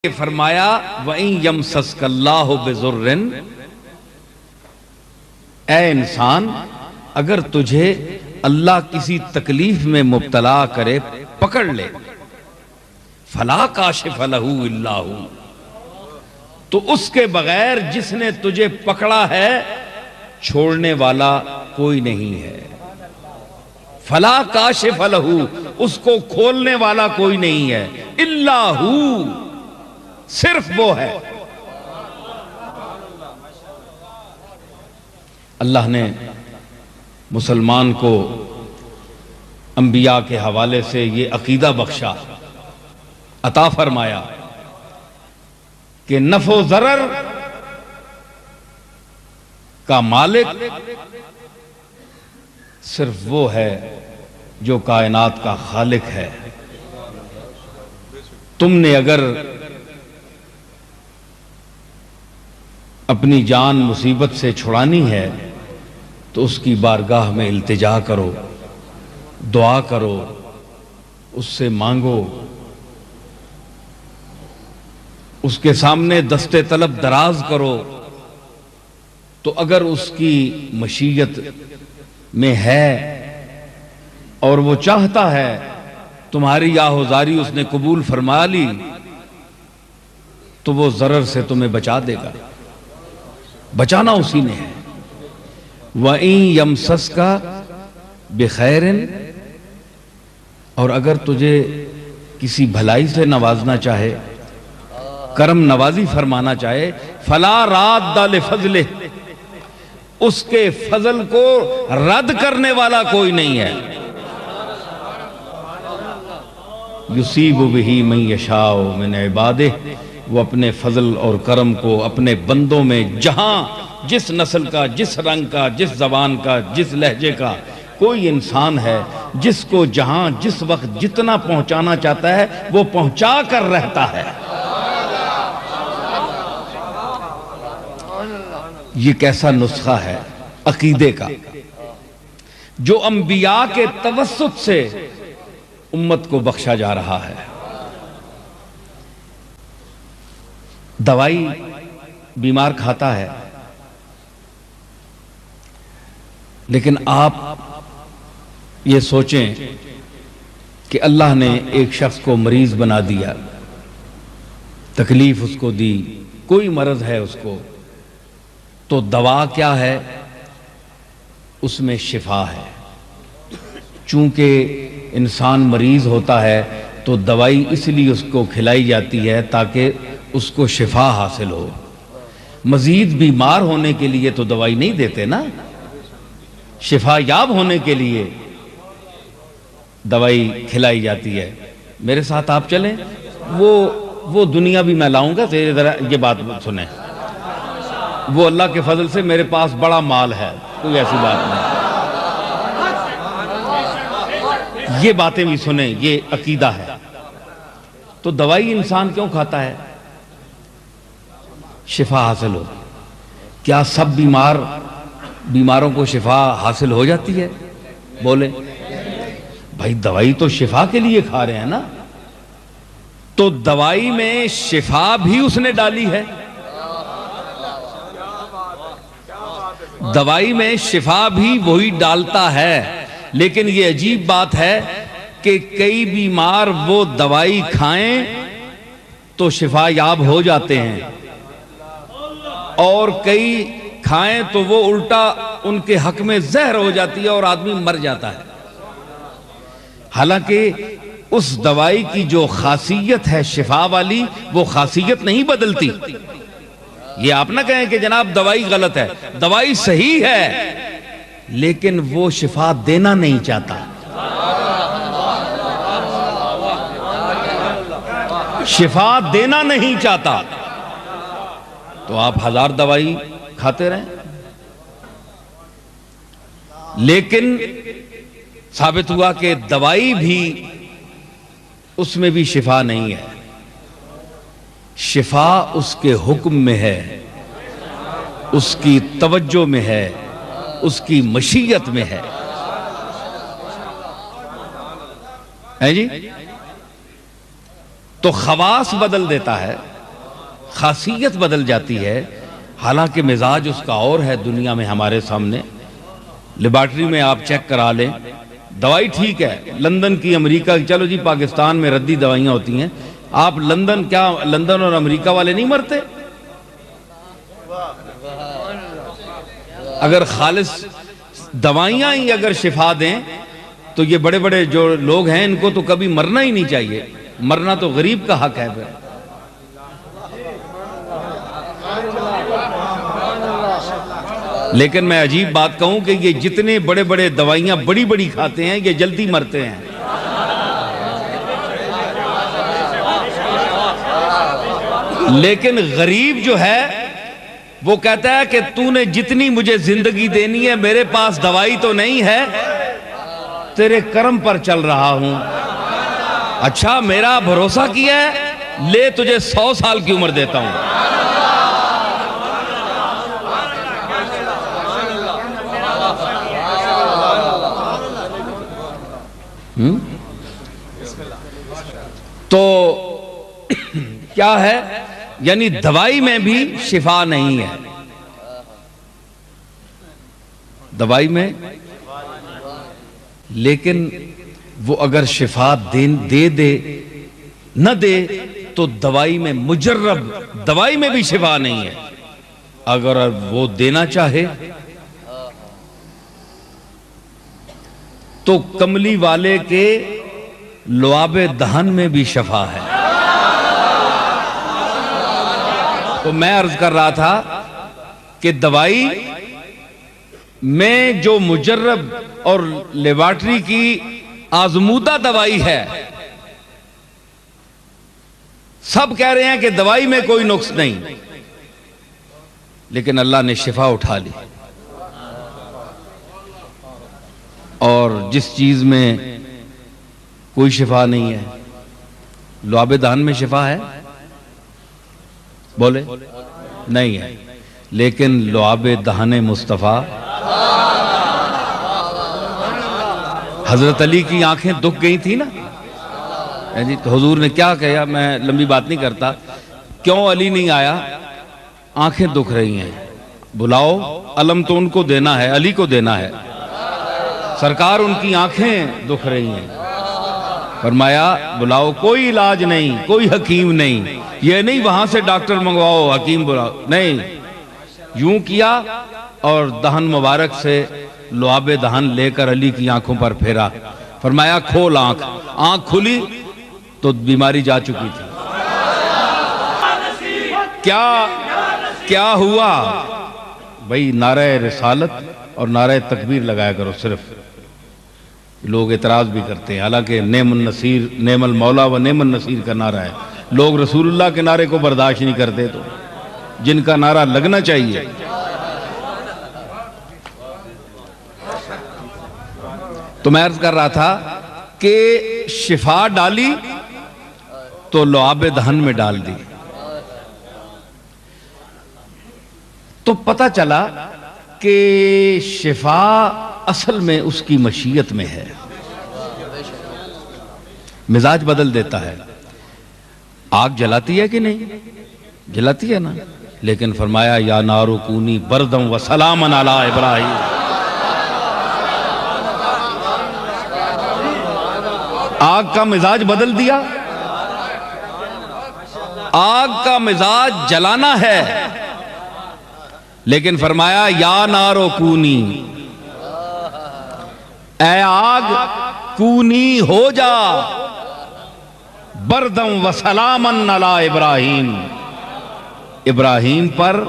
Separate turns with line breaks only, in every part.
فرمایا وَإِن يَمْسَسْكَ اللَّهُ بِضُرٍّ، اے انسان اگر تجھے اللہ کسی تکلیف میں مبتلا کرے، پکڑ لے، فَلَا كَاشِفَ لَهُ إِلَّا هُوَ، تو اس کے بغیر جس نے تجھے پکڑا ہے چھوڑنے والا کوئی نہیں ہے۔ فَلَا كَاشِفَ لَهُ، اس کو کھولنے والا کوئی نہیں ہے، إِلَّا هُوَ، صرف وہ ہے۔ اللہ نے مسلمان کو انبیاء کے حوالے سے یہ عقیدہ بخشا، عطا فرمایا کہ نفع و ضرر کا مالک صرف وہ ہے جو کائنات کا خالق ہے۔ تم نے اگر اپنی جان مصیبت سے چھڑانی ہے تو اس کی بارگاہ میں التجا کرو، دعا کرو، اس سے مانگو، اس کے سامنے دست طلب دراز کرو، تو اگر اس کی مشیت میں ہے اور وہ چاہتا ہے تمہاری آہوزاری اس نے قبول فرما لی تو وہ ضرر سے تمہیں بچا دے گا، بچانا اسی نے ہے۔ وَإِن يَمْسَسْكَ بِخَيْرٍ، اور اگر تجھے کسی بھلائی سے نوازنا چاہے، کرم نوازی فرمانا چاہے، فَلَا رَادَّ لِفَضْلِهِ، اس کے فضل کو رد کرنے والا کوئی نہیں ہے۔ يُصِيبُ بِهِ مَن يَشَاءُ مِنْ عِبَادِهِ، وہ اپنے فضل اور کرم کو اپنے بندوں میں جہاں جس نسل کا، جس رنگ کا، جس زبان کا، جس لہجے کا کوئی انسان ہے، جس کو جہاں جس وقت جتنا پہنچانا چاہتا ہے وہ پہنچا کر رہتا ہے۔ یہ کیسا نسخہ ہے عقیدے کا جو انبیاء کے توسط سے امت کو بخشا جا رہا ہے۔ دوائی بیمار کھاتا ہے، لیکن آپ یہ سوچیں کہ اللہ نے ایک شخص کو مریض بنا دیا، تکلیف اس کو دی، کوئی مرض ہے اس کو، تو دوا کیا ہے؟ اس میں شفا ہے۔ چونکہ انسان مریض ہوتا ہے تو دوائی اس لیے اس کو کھلائی جاتی ہے تاکہ اس کو شفا حاصل ہو۔ مزید بیمار ہونے کے لیے تو دوائی نہیں دیتے نا، شفا یاب ہونے کے لیے دوائی کھلائی جاتی ہے۔ میرے ساتھ آپ چلیں، وہ دنیا بھی میں لاؤں گا، ذرا یہ بات سنیں۔ وہ اللہ کے فضل سے میرے پاس بڑا مال ہے، کوئی ایسی بات نہیں، یہ باتیں بھی سنیں، یہ عقیدہ ہے۔ تو دوائی انسان کیوں کھاتا ہے؟ شفا حاصل ہو۔ کیا سب بیماروں کو شفا حاصل ہو جاتی ہے؟ بولیں بھائی، دوائی تو شفا کے لیے کھا رہے ہیں نا، تو دوائی میں شفا بھی اس نے ڈالی ہے۔ دوائی میں شفا بھی وہی ڈالتا ہے، لیکن یہ عجیب بات ہے کہ کئی بیمار وہ دوائی کھائیں تو شفا یاب ہو جاتے ہیں، اور کئی کھائیں تو وہ الٹا ان کے حق میں زہر ہو جاتی ہے اور آدمی مر جاتا ہے۔ حالانکہ اس دوائی کی جو خاصیت ہے شفا والی، وہ خاصیت نہیں بدلتی۔ یہ آپ نہ کہیں کہ جناب دوائی غلط ہے، دوائی صحیح ہے، لیکن وہ شفا دینا نہیں چاہتا۔ شفا دینا نہیں چاہتا، تو آپ 1000 دوائی کھاتے رہیں، لیکن ثابت ہوا کہ دوائی بھی اس میں بھی شفا نہیں ہے۔ شفا اس کے حکم میں ہے، اس کی توجہ میں ہے، اس کی مشیت میں ہے جی۔ تو خواص بدل دیتا ہے۔ خاصیت بدل جاتی ہے، حالانکہ مزاج اس کا اور ہے دنیا میں ہمارے سامنے۔ لیبارٹری میں آپ چیک کرا لیں، دوائی ٹھیک ہے لندن کی، امریکہ کی، چلو جی پاکستان میں ردی دوائیاں ہوتی ہیں، آپ لندن اور امریکہ والے نہیں مرتے؟ اگر خالص دوائیاں ہی اگر شفا دیں تو یہ بڑے بڑے جو لوگ ہیں ان کو تو کبھی مرنا ہی نہیں چاہیے، مرنا تو غریب کا حق ہے پھر۔ لیکن میں عجیب بات کہوں کہ یہ جتنے بڑے بڑے دوائیاں بڑی بڑی کھاتے ہیں یہ جلدی مرتے ہیں۔ لیکن غریب جو ہے وہ کہتا ہے کہ تو نے جتنی مجھے زندگی دینی ہے میرے پاس دوائی تو نہیں ہے، تیرے کرم پر چل رہا ہوں۔ اچھا میرا بھروسہ کیا ہے، لے تجھے 100 سال کی عمر دیتا ہوں۔ تو کیا ہے، یعنی دوائی میں بھی شفا نہیں ہے، دوائی میں، لیکن وہ اگر شفا دے نہ دے تو دوائی میں مجرب دوائی میں بھی شفا نہیں ہے۔ اگر وہ دینا چاہے تو کملی والے کے لعاب دہن میں بھی شفا ہے۔ تو میں عرض کر رہا تھا کہ دوائی میں جو مجرب اور لیبارٹری کی آزمودہ دوائی ہے، سب کہہ رہے ہیں کہ دوائی میں کوئی نقص نہیں، لیکن اللہ نے شفا اٹھا لی۔ اور جس چیز میں کوئی شفا نہیں ہے، لعاب دہن میں شفا ہے؟ بولے نہیں ہے، لیکن لعاب دہن مصطفیٰ، حضرت علی کی آنکھیں دکھ گئی تھی نا، تو حضور نے کیا کہا، میں لمبی بات نہیں کرتا، کیوں علی نہیں آیا؟ آنکھیں دکھ رہی ہیں، بلاؤ، علم تو ان کو دینا ہے، علی کو دینا ہے، سرکار ان کی آنکھیں دکھ رہی ہیں۔ فرمایا بلاؤ، کوئی علاج نہیں، کوئی حکیم نہیں، یہ نہیں وہاں سے ڈاکٹر منگواؤ حکیم بلاؤ، نہیں، یوں کیا اور دہن مبارک سے لعاب دہن لے کر علی کی آنکھوں پر پھیرا، فرمایا کھول آنکھ، آنکھ کھلی تو بیماری جا چکی تھی۔ کیا ہوا؟ بھئی نعرہ رسالت اور نعرہ تکبیر لگایا کرو صرف، لوگ اعتراض بھی کرتے ہیں، حالانکہ نعم النصیر، نعم المولا و نعم النصیر کا نعرہ ہے، لوگ رسول اللہ کے نعرے کو برداشت نہیں کرتے، تو جن کا نعرہ لگنا چاہیے۔ تو میں عرض کر رہا تھا کہ شفا ڈالی تو لعاب دہن میں ڈال دی، تو پتہ چلا کہ شفا اصل میں اس کی مشیت میں ہے، مزاج بدل دیتا ہے۔ آگ جلاتی ہے کہ نہیں؟ جلاتی ہے نا، لیکن فرمایا یا نار کونی بردم و سلامن علی ابراہیم، آگ کا مزاج بدل دیا، آگ کا مزاج جلانا ہے، لیکن فرمایا یا نار کونی، اے آگ کونی ہو جا بردم و سلامن علی ابراہیم، ابراہیم پر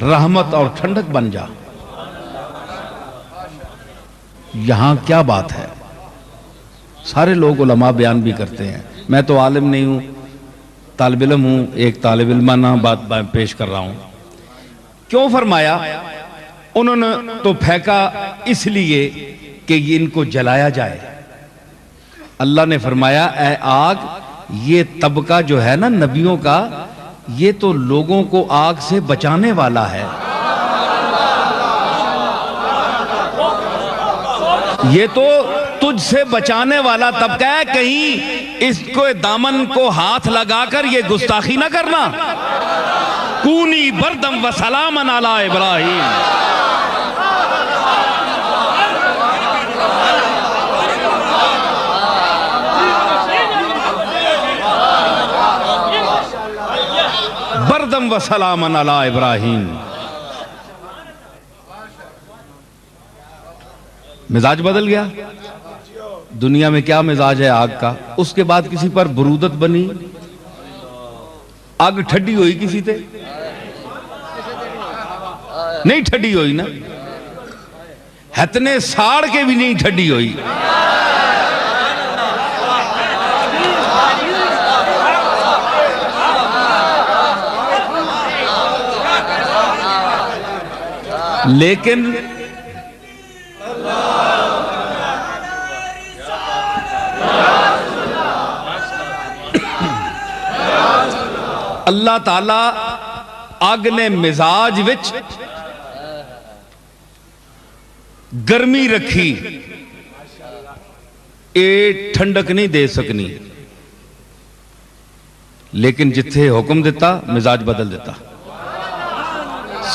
رحمت اور ٹھنڈک بن جا۔ یہاں کیا بات ہے؟ سارے لوگ علماء بیان بھی کرتے ہیں، میں تو عالم نہیں ہوں، طالب علم ہوں، ایک طالب علمانہ بات پیش کر رہا ہوں۔ کیوں فرمایا؟ انہوں نے تو پھینکا اس لیے کہ ان کو جلایا جائے۔ اللہ نے فرمایا اے آگ، یہ طبقہ جو ہے نا نبیوں کا، یہ تو لوگوں کو آگ سے بچانے والا ہے، یہ تو تجھ سے بچانے والا طبقہ ہے، کہیں اس کو دامن کو ہاتھ لگا کر یہ گستاخی نہ کرنا۔ کونی بردم و سلامن علی ابراہیم. بردم و سلامن علی ابراہیم. مزاج بدل گیا. دنیا میں کیا مزاج ہے آگ کا؟ اس کے بعد کسی پر برودت بنی؟ آگ ٹھڈی ہوئی کسی تے؟ نہیں ٹھڈی ہوئی نا. ہتنے ساڑ کے بھی نہیں ٹھڈی ہوئی. لیکن اللہ تعالی آگ نے مزاج وچ گرمی رکھی، اے ٹھنڈک نہیں دے سکنی، لیکن جتھے حکم دیتا مزاج بدل دیتا.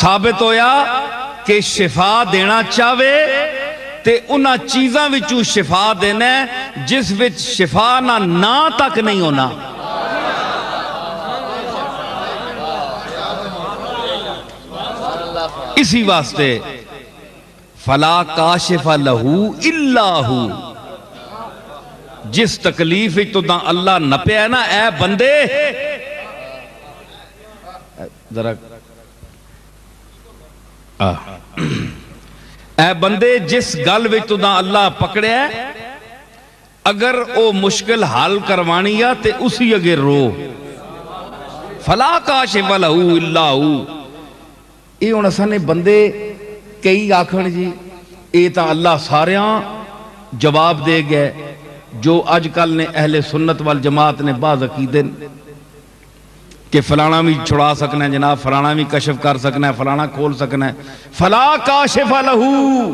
ثابت ہویا کہ شفا دینا چاہے تے انہاں چیزاں وچوں شفا دینا ہے جس وچ شفا نہ تک نہیں ہونا. اسی واسطے فلا کاشف لہو الا ہو. جس تکلیف تو دا اللہ نپے ہے نا، اے بندے ذرا اے بندے جس گل وچ تو دا اللہ پکڑے ہے، اگر او مشکل حال کروانی ہے تے اسی اگر رو. فلا کاشف لہو الا ہو. یہ ہوں اصل نے بندے کئی آکھن جی اے تا اللہ ساریاں جواب دے گئے. جو اج کل نے اہل سنت والجماعت نے بعض عقیدے کہ فلانا بھی چھڑا سکنا ہے جناب، فلانا بھی کشف کر سکنا ہے، فلانا کھول سکنا ہے. فلا کاشف لہو،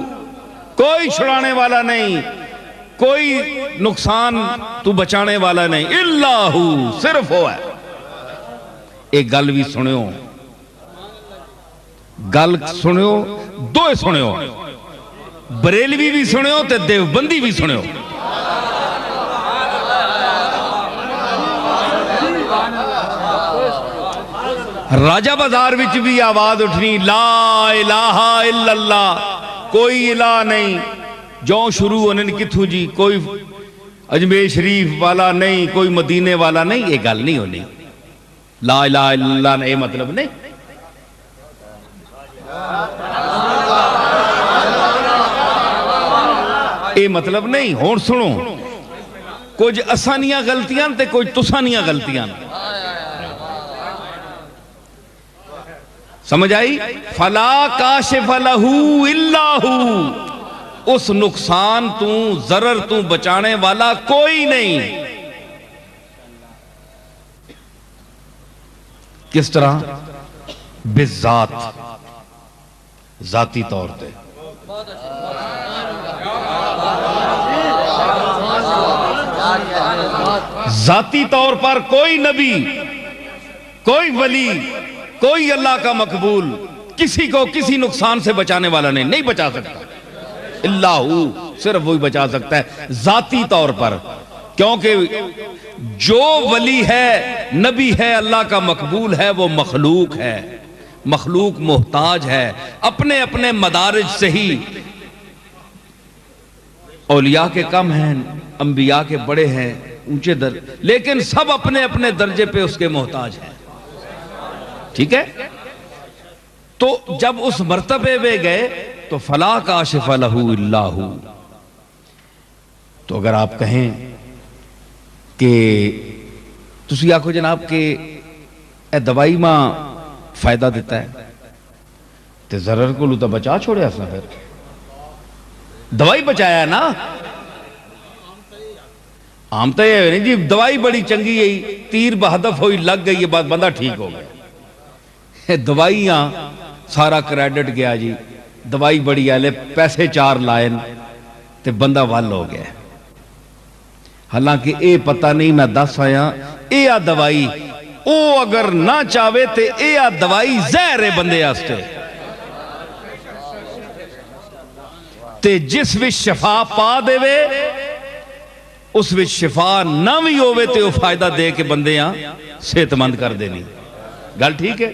کوئی چھڑانے والا نہیں، کوئی نقصان تو بچانے والا نہیں. الا ہو، صرف ہو ہے. ایک گل بھی سنیو، گل سنیو، دوئے سنیو، بریلوی بھی سنیو تے دیوبندی بھی سنیو. راجہ بازار وچ بھی آواز اٹھنی لا الہ الا اللہ، کوئی الہ نہیں. جو شروع ہونے کتھوں جی، کوئی اجمیر شریف والا نہیں، کوئی مدینے والا نہیں. یہ گل نہیں ہونی. لا الہ الا اللہ نے یہ مطلب نہیں. یہ مطلب نہیں. ہون سنو، کچھ اسانیاں غلطیاں تے کچھ تسانیاں غلطیاں. سمجھ آئی؟ فلا کاشف لہو الا ہو. اس نقصان تو ضرر تو بچانے والا کوئی نہیں. کس طرح؟ بالذات، ذاتی طور پہ. ذاتی طور پر کوئی نبی، کوئی ولی، کوئی اللہ کا مقبول کسی کو کسی نقصان سے بچانے والا نہیں بچا سکتا. اللہ ہو، صرف وہی بچا سکتا ہے ذاتی طور پر. کیونکہ جو ولی ہے، نبی ہے، اللہ کا مقبول ہے، وہ مخلوق ہے. مخلوق محتاج ہے. اپنے اپنے مدارج سے ہی اولیاء کے کم ہیں، انبیاء کے بڑے ہیں، اونچے لیکن سب اپنے اپنے درجے پہ اس کے محتاج ہیں. ٹھیک ہے؟ تو جب اس مرتبے میں گئے تو فلا کاشف لہو الا ہو. تو اگر آپ کہیں کہ تسی آکھو جناب کہ اے دوائی ماں فائدہ دیتا ہے تے ضرر کو لوتا بچا چھوڑے اسنا، پھر دوائی بچایا ہے نا. عام تو یہ نہیں جی دوائی بڑی چنگی ہے، تیر بہدف ہوئی لگ گئی، یہ بات بندہ ٹھیک ہو گیا. دوائیاں سارا کریڈٹ گیا جی، دوائی بڑی آلے، پیسے چار لائن تے بندہ وال ہو گیا. حالانکہ اے پتہ نہیں میں دس آیا اے دوائی او اگر نہ چاہے تے اے آ دوائی زہر ہے بندے آستے تے جس وچ شفا پا دے وے اس وچ شفا نہ بھی ہوئے تے وہ فائدہ دے کے بندے صحت مند کر دینی گل ٹھیک ہے